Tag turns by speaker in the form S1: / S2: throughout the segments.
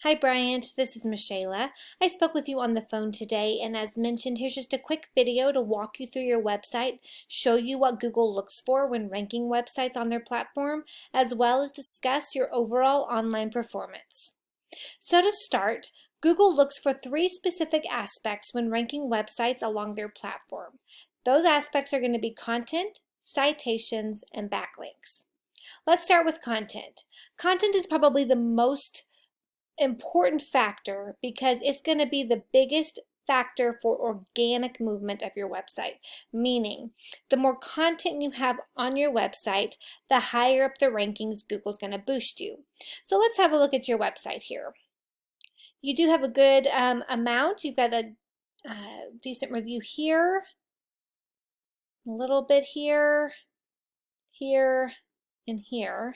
S1: Hi Bryant, this is Michaela. I spoke with you on the phone today, and as mentioned, here's just a quick video to walk you through your website, show you what Google looks for when ranking websites on their platform, as well as discuss your overall online performance. So to start, Google looks for three specific aspects when ranking websites along their platform. Those aspects are going to be content, citations, and backlinks. Let's start with content. Content is probably the most important factor because it's going to be the biggest factor for organic movement of your website, meaning the more content you have on your website, the higher up the rankings Google's going to boost you. So let's have a look at your website here. You do have a good amount. You've got a decent review here, a little bit here, here, and here.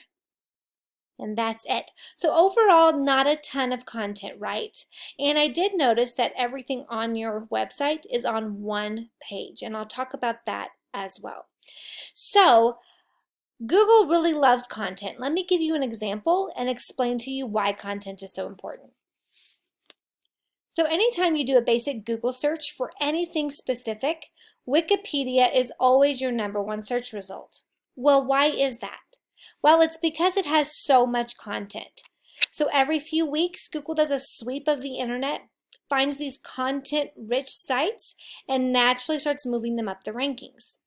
S1: And that's it. So overall, not a ton of content, right? And I did notice that everything on your website is on one page, and I'll talk about that as well. So Google really loves content. Let me give you an example and explain to you why content is so important. So anytime you do a basic Google search for anything specific, Wikipedia is always your #1 search result. Well, why is that? Well, it's because it has so much content. So every few weeks, Google does a sweep of the internet, finds these content-rich sites, and naturally starts moving them up the rankings.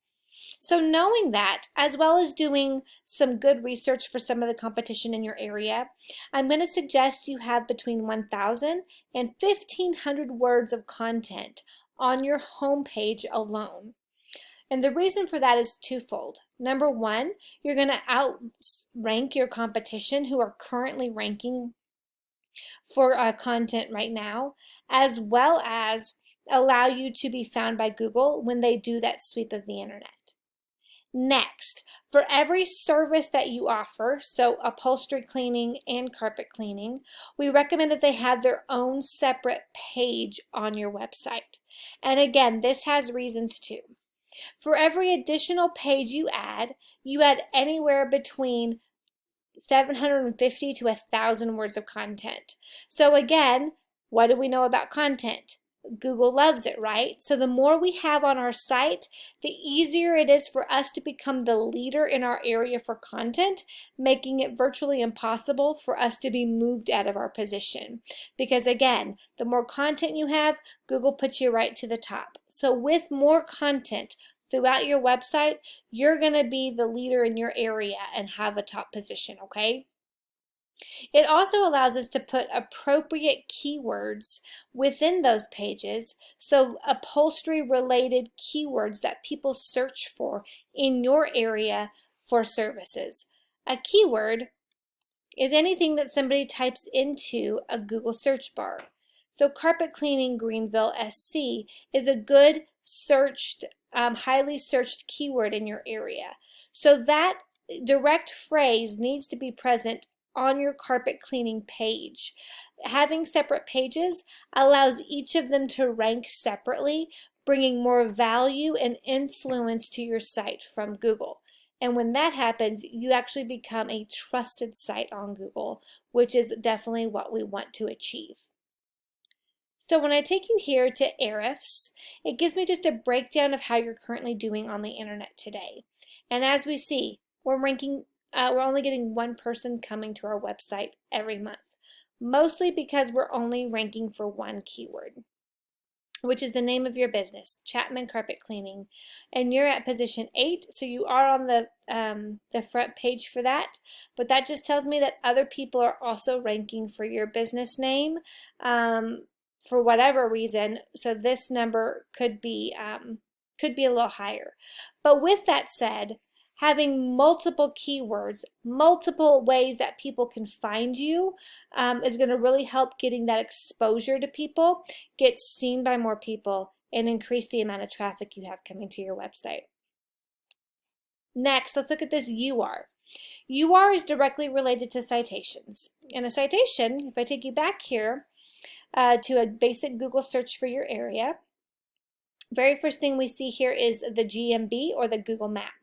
S1: So knowing that, as well as doing some good research for some of the competition in your area, I'm going to suggest you have between 1,000 and 1,500 words of content on your homepage alone. And the reason for that is twofold. Number one, you're going to outrank your competition who are currently ranking for content right now, as well as allow you to be found by Google when they do that sweep of the internet. Next, for every service that you offer, so upholstery cleaning and carpet cleaning, we recommend that they have their own separate page on your website. And again, this has reasons too. For every additional page you add anywhere between 750 to 1,000 words of content. So again, what do we know about content? Google loves it, right? So the more we have on our site, the easier it is for us to become the leader in our area for content, making it virtually impossible for us to be moved out of our position. Because again, the more content you have, Google puts you right to the top. So with more content throughout your website, you're going to be the leader in your area and have a top position, okay? It also allows us to put appropriate keywords within those pages, so upholstery related keywords that people search for in your area for services. A keyword is anything that somebody types into a Google search bar. So carpet cleaning Greenville SC is a good searched, highly searched keyword in your area. So that direct phrase needs to be present on your carpet cleaning page. Having separate pages allows each of them to rank separately, bringing more value and influence to your site from Google. And when that happens, you actually become a trusted site on Google, which is definitely what we want to achieve. So when I take you here to Ahrefs, it gives me just a breakdown of how you're currently doing on the internet today. And as we see, we're only getting one person coming to our website every month, mostly because we're only ranking for one keyword, which is the name of your business, Chapman Carpet Cleaning, and you're at position 8, so you are on the front page for that. But that just tells me that other people are also ranking for your business name for whatever reason. So this number could be a little higher. But with that said, having multiple keywords, multiple ways that people can find you is going to really help getting that exposure to people, get seen by more people, and increase the amount of traffic you have coming to your website. Next, let's look at this UR. UR is directly related to citations. And a citation, if I take you back here to a basic Google search for your area, very first thing we see here is the GMB or the Google map.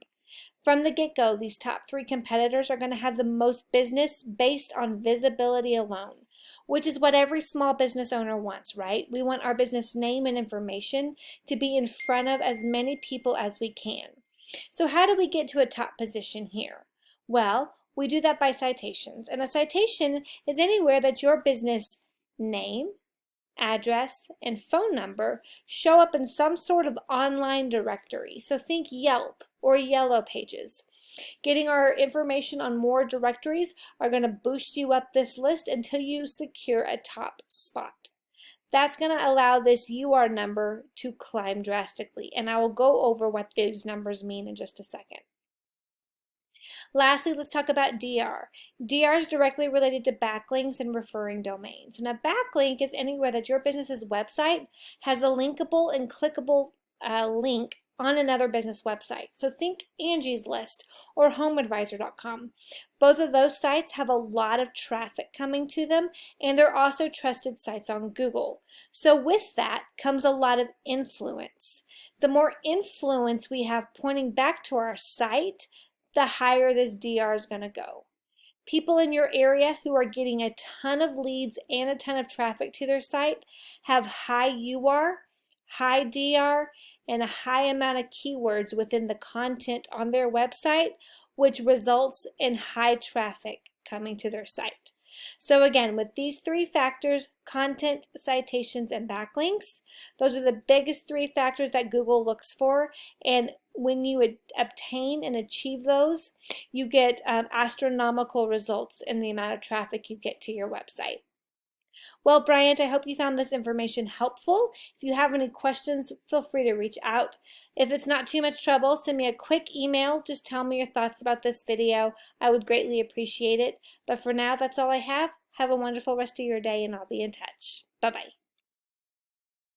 S1: From the get-go, these top 3 competitors are going to have the most business based on visibility alone. which is what every small business owner wants, right? We want our business name and information to be in front of as many people as we can. So how do we get to a top position here? Well, we do that by citations. And a citation is anywhere that your business name, address, and phone number show up in some sort of online directory. So think Yelp or Yellow Pages. Getting our information on more directories are going to boost you up this list until you secure a top spot. That's going to allow this UR number to climb drastically, and I will go over what these numbers mean in just a second. Lastly, let's talk about DR. DR is directly related to backlinks and referring domains. And a backlink is anywhere that your business's website has a linkable and clickable link on another business website. So think Angie's List or HomeAdvisor.com. Both of those sites have a lot of traffic coming to them, and they're also trusted sites on Google. So with that comes a lot of influence. The more influence we have pointing back to our site, the higher this DR is going to go. People in your area who are getting a ton of leads and a ton of traffic to their site have high UR, high DR, and a high amount of keywords within the content on their website, which results in high traffic coming to their site. So again, with these three factors, content, citations, and backlinks, those are the biggest three factors that Google looks for. And when you obtain and achieve those, you get astronomical results in the amount of traffic you get to your website. Well, Bryant, I hope you found this information helpful. If you have any questions, feel free to reach out. If it's not too much trouble, send me a quick email. Just tell me your thoughts about this video. I would greatly appreciate it. But for now, that's all I have. Have a wonderful rest of your day, and I'll be in touch. Bye-bye.